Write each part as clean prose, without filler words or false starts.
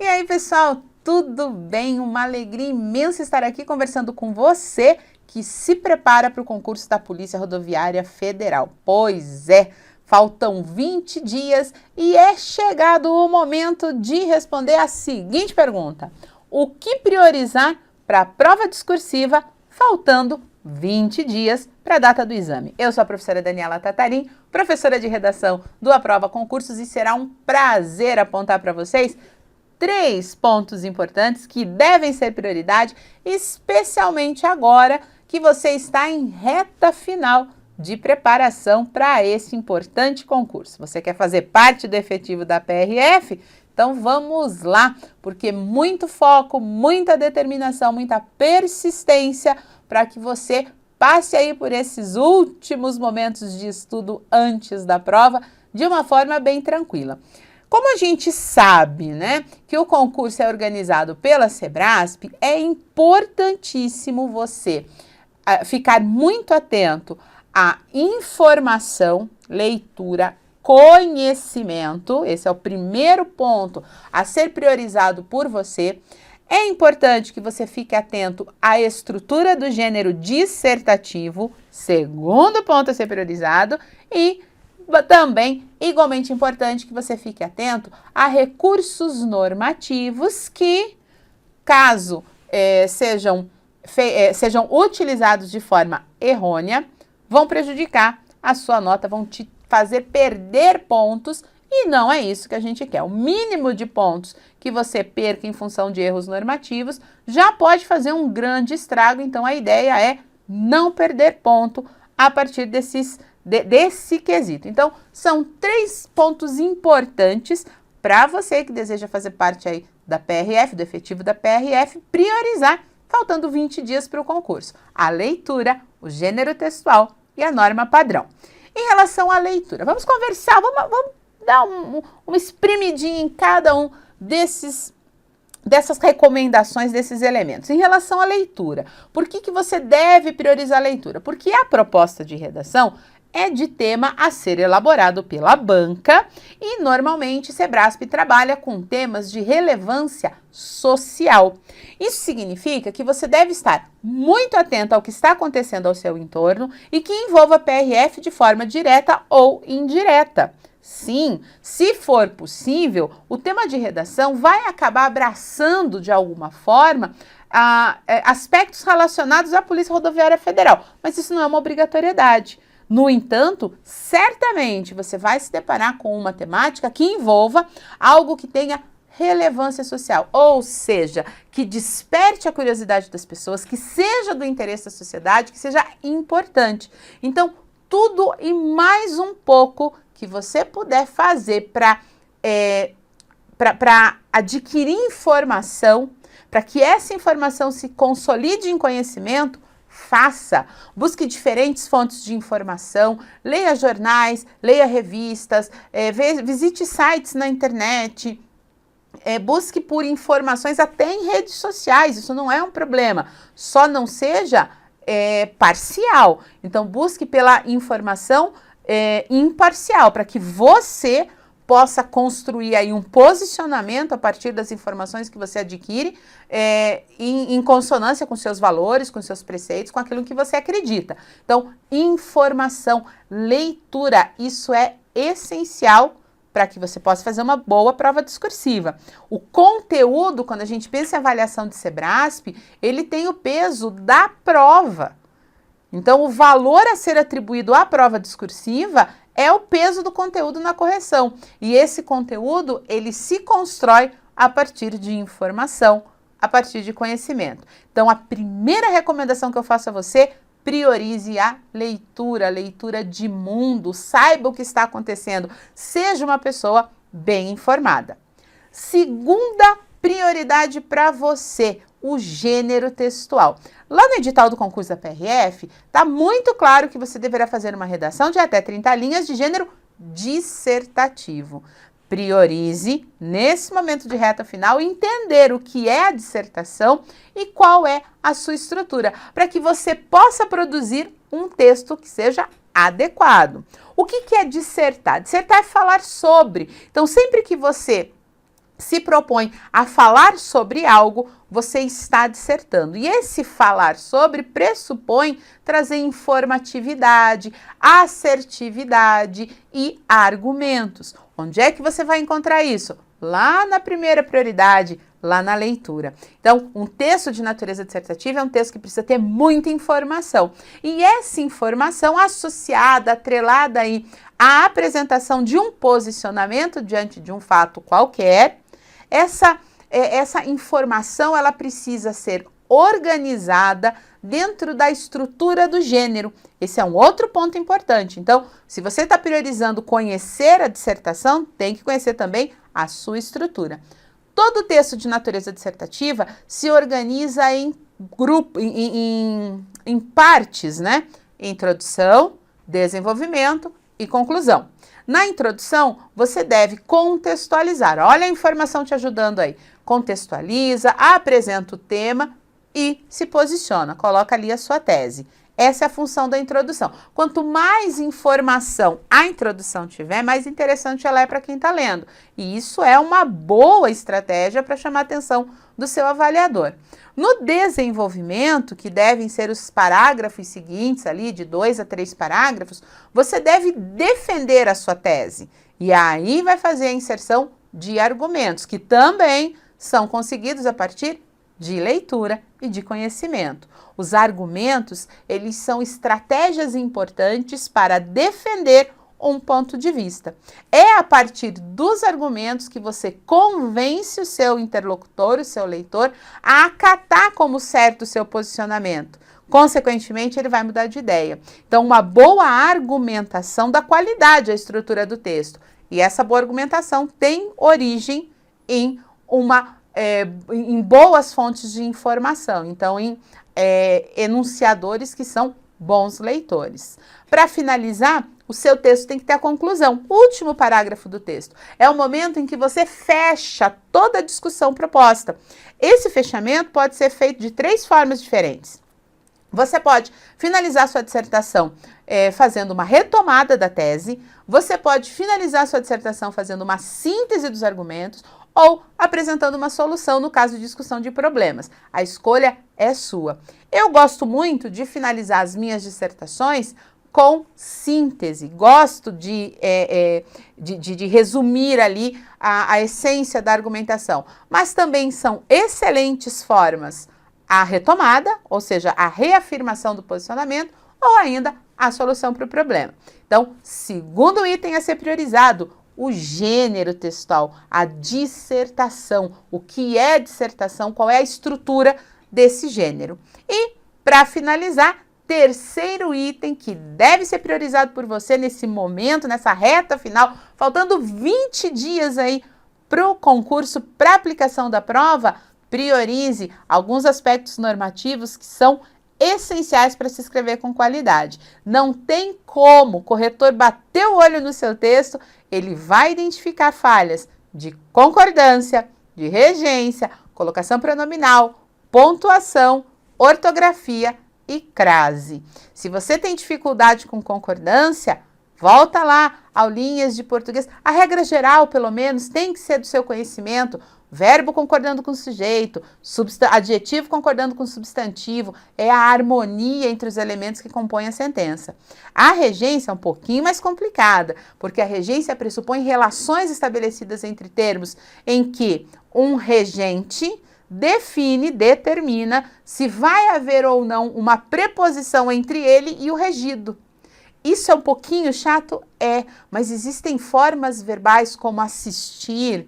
E aí, pessoal, tudo bem? Uma alegria imensa estar aqui conversando com você que se prepara para o concurso da Polícia Rodoviária Federal. Pois é, faltam 20 dias e é chegado o momento de responder a seguinte pergunta: o que priorizar para a prova discursiva faltando 20 dias para a data do exame? Eu sou a professora Daniela Tatarim, professora de redação do Aprova Concursos, e será um prazer apontar para vocês 3 pontos importantes que devem ser prioridade, especialmente agora que você está em reta final de preparação para esse importante concurso. Você quer fazer parte do efetivo da PRF? Então vamos lá, porque muito foco, muita determinação, muita persistência para que você passe aí por esses últimos momentos de estudo antes da prova de uma forma bem tranquila. Como a gente sabe, né, que o concurso é organizado pela Sebrasp, é importantíssimo você ficar muito atento à informação, leitura, conhecimento. Esse é o primeiro ponto a ser priorizado por você. É importante que você fique atento à estrutura do gênero dissertativo, segundo ponto a ser priorizado, e também, igualmente importante, que você fique atento a recursos normativos que, caso sejam utilizados de forma errônea, vão prejudicar a sua nota, vão te fazer perder pontos, e não é isso que a gente quer. O mínimo de pontos que você perca em função de erros normativos já pode fazer um grande estrago, então a ideia é não perder ponto a partir desse quesito. Então, são 3 pontos importantes para você que deseja fazer parte aí da PRF, do efetivo da PRF, priorizar, faltando 20 dias para o concurso: a leitura, o gênero textual e a norma padrão. Em relação à leitura, vamos conversar, vamos dar uma espremidinha em cada um dessas recomendações, desses elementos. Em relação à leitura, por que você deve priorizar a leitura? Porque a proposta de redação é de tema a ser elaborado pela banca e normalmente Sebrasp trabalha com temas de relevância social. Isso significa que você deve estar muito atento ao que está acontecendo ao seu entorno e que envolva a PRF de forma direta ou indireta. Sim, se for possível, o tema de redação vai acabar abraçando de alguma forma aspectos relacionados à Polícia Rodoviária Federal, mas isso não é uma obrigatoriedade. No entanto, certamente você vai se deparar com uma temática que envolva algo que tenha relevância social, ou seja, que desperte a curiosidade das pessoas, que seja do interesse da sociedade, que seja importante. Então, tudo e mais um pouco que você puder fazer para adquirir informação, para que essa informação se consolide em conhecimento, faça. Busque diferentes fontes de informação, leia jornais, leia revistas, visite sites na internet, busque por informações até em redes sociais, isso não é um problema, só não seja parcial. Então busque pela informação imparcial, para que você possa construir aí um posicionamento a partir das informações que você adquire em consonância com seus valores, com seus preceitos, com aquilo que você acredita. Então, informação, leitura, isso é essencial para que você possa fazer uma boa prova discursiva. O conteúdo, quando a gente pensa em avaliação de Sebrasp, ele tem o peso da prova. Então, o valor a ser atribuído à prova discursiva é o peso do conteúdo na correção. E esse conteúdo, ele se constrói a partir de informação, a partir de conhecimento. Então, a primeira recomendação que eu faço a você: priorize a leitura de mundo, saiba o que está acontecendo, seja uma pessoa bem informada. Segunda prioridade para você: o gênero textual. Lá no edital do concurso da PRF, está muito claro que você deverá fazer uma redação de até 30 linhas de gênero dissertativo. Priorize, nesse momento de reta final, entender o que é a dissertação e qual é a sua estrutura, para que você possa produzir um texto que seja adequado. O que é dissertar? Dissertar é falar sobre. Então, sempre que você se propõe a falar sobre algo, você está dissertando. E esse falar sobre pressupõe trazer informatividade, assertividade e argumentos. Onde é que você vai encontrar isso? Lá na primeira prioridade, lá na leitura. Então, um texto de natureza dissertativa é um texto que precisa ter muita informação. E essa informação associada, atrelada aí à apresentação de um posicionamento diante de um fato qualquer, essa informação ela precisa ser organizada dentro da estrutura do gênero. Esse é um outro ponto importante. Então, se você está priorizando conhecer a dissertação, tem que conhecer também a sua estrutura. Todo texto de natureza dissertativa se organiza em grupo, em partes, né? Introdução, desenvolvimento e conclusão. Na introdução, você deve contextualizar. Olha a informação te ajudando aí. Contextualiza, apresenta o tema e se posiciona. Coloca ali a sua tese. Essa é a função da introdução. Quanto mais informação a introdução tiver, mais interessante ela é para quem está lendo. E isso é uma boa estratégia para chamar a atenção do seu avaliador. No desenvolvimento, que devem ser os parágrafos seguintes ali, de 2 a 3 parágrafos, você deve defender a sua tese. E aí vai fazer a inserção de argumentos, que também são conseguidos a partir de leitura e de conhecimento. Os argumentos, eles são estratégias importantes para defender um ponto de vista. É a partir dos argumentos que você convence o seu interlocutor, o seu leitor, a acatar como certo o seu posicionamento. Consequentemente, ele vai mudar de ideia. Então, uma boa argumentação dá qualidade à estrutura do texto. E essa boa argumentação tem origem em boas fontes de informação, então em enunciadores que são bons leitores. Para finalizar, o seu texto tem que ter a conclusão, o último parágrafo do texto. É o momento em que você fecha toda a discussão proposta. Esse fechamento pode ser feito de 3 formas diferentes. Você pode finalizar sua dissertação fazendo uma retomada da tese, você pode finalizar sua dissertação fazendo uma síntese dos argumentos, ou apresentando uma solução no caso de discussão de problemas. A escolha é sua. Eu gosto muito de finalizar as minhas dissertações com síntese. Gosto de resumir ali a essência da argumentação. Mas também são excelentes formas a retomada, ou seja, a reafirmação do posicionamento, ou ainda a solução para o problema. Então, segundo item a ser priorizado, o gênero textual, a dissertação, o que é dissertação, qual é a estrutura desse gênero. E, para finalizar, terceiro item que deve ser priorizado por você nesse momento, nessa reta final, faltando 20 dias aí para o concurso, para a aplicação da prova, priorize alguns aspectos normativos que são essenciais para se escrever com qualidade. Não tem como o corretor bater o olho no seu texto, ele vai identificar falhas de concordância, de regência, colocação pronominal, pontuação, ortografia e crase. Se você tem dificuldade com concordância, volta lá, aulinhas de português. A regra geral, pelo menos, tem que ser do seu conhecimento. Verbo concordando com o sujeito, adjetivo concordando com o substantivo, é a harmonia entre os elementos que compõem a sentença. A regência é um pouquinho mais complicada, porque a regência pressupõe relações estabelecidas entre termos em que um regente define, determina se vai haver ou não uma preposição entre ele e o regido. Isso é um pouquinho chato? É, mas existem formas verbais como assistir,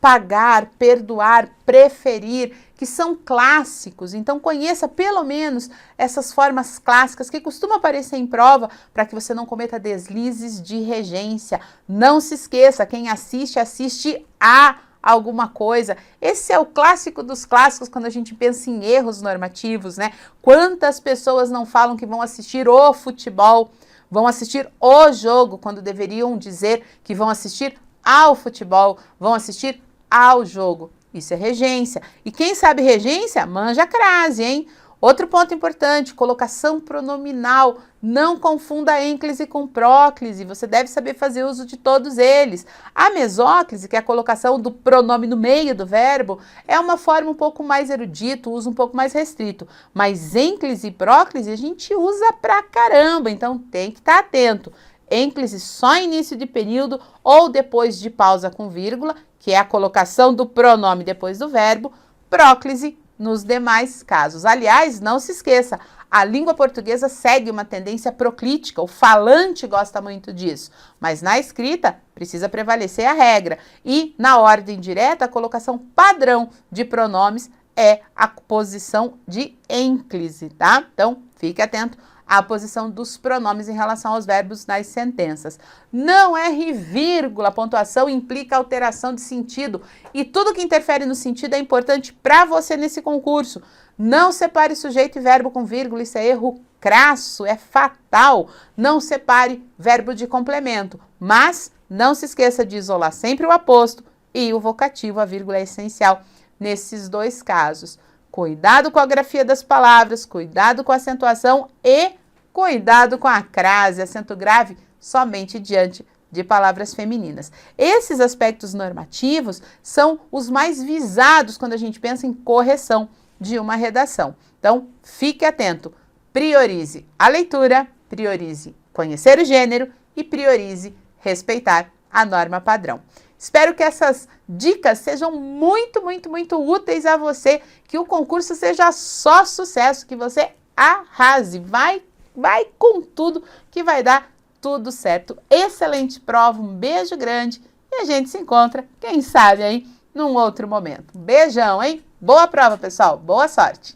pagar, perdoar, preferir, que são clássicos. Então, conheça pelo menos essas formas clássicas que costumam aparecer em prova para que você não cometa deslizes de regência. Não se esqueça, quem assiste, assiste a alguma coisa. Esse é o clássico dos clássicos quando a gente pensa em erros normativos, né? Quantas pessoas não falam que vão assistir o futebol, vão assistir o jogo, quando deveriam dizer que vão assistir ao futebol, vão assistir ao jogo. Isso é regência. E quem sabe regência, manja crase, hein? Outro ponto importante, colocação pronominal. Não confunda ênclise com próclise, você deve saber fazer uso de todos eles. A mesóclise, que é a colocação do pronome no meio do verbo, é uma forma um pouco mais erudita, uso um pouco mais restrito. Mas ênclise e próclise a gente usa pra caramba, então tem que estar atento. Ênclise só em início de período ou depois de pausa com vírgula, que é a colocação do pronome depois do verbo. Próclise nos demais casos. Aliás, não se esqueça, a língua portuguesa segue uma tendência proclítica, o falante gosta muito disso, mas na escrita precisa prevalecer a regra. E na ordem direta, a colocação padrão de pronomes é a posição de ênclise, tá? Então, fique atento à posição dos pronomes em relação aos verbos nas sentenças. Não erre vírgula, a pontuação implica alteração de sentido e tudo que interfere no sentido é importante para você nesse concurso. Não separe sujeito e verbo com vírgula, isso é erro crasso, é fatal. Não separe verbo de complemento, mas não se esqueça de isolar sempre o aposto e o vocativo, a vírgula é essencial nesses dois casos. Cuidado com a grafia das palavras, cuidado com a acentuação e cuidado com a crase, acento grave somente diante de palavras femininas. Esses aspectos normativos são os mais visados quando a gente pensa em correção de uma redação. Então, fique atento, priorize a leitura, priorize conhecer o gênero e priorize respeitar a norma padrão. Espero que essas dicas sejam muito úteis a você, que o concurso seja só sucesso, que você arrase, vai com tudo, que vai dar tudo certo. Excelente prova, um beijo grande e a gente se encontra, quem sabe aí, num outro momento. Beijão, hein? Boa prova, pessoal. Boa sorte!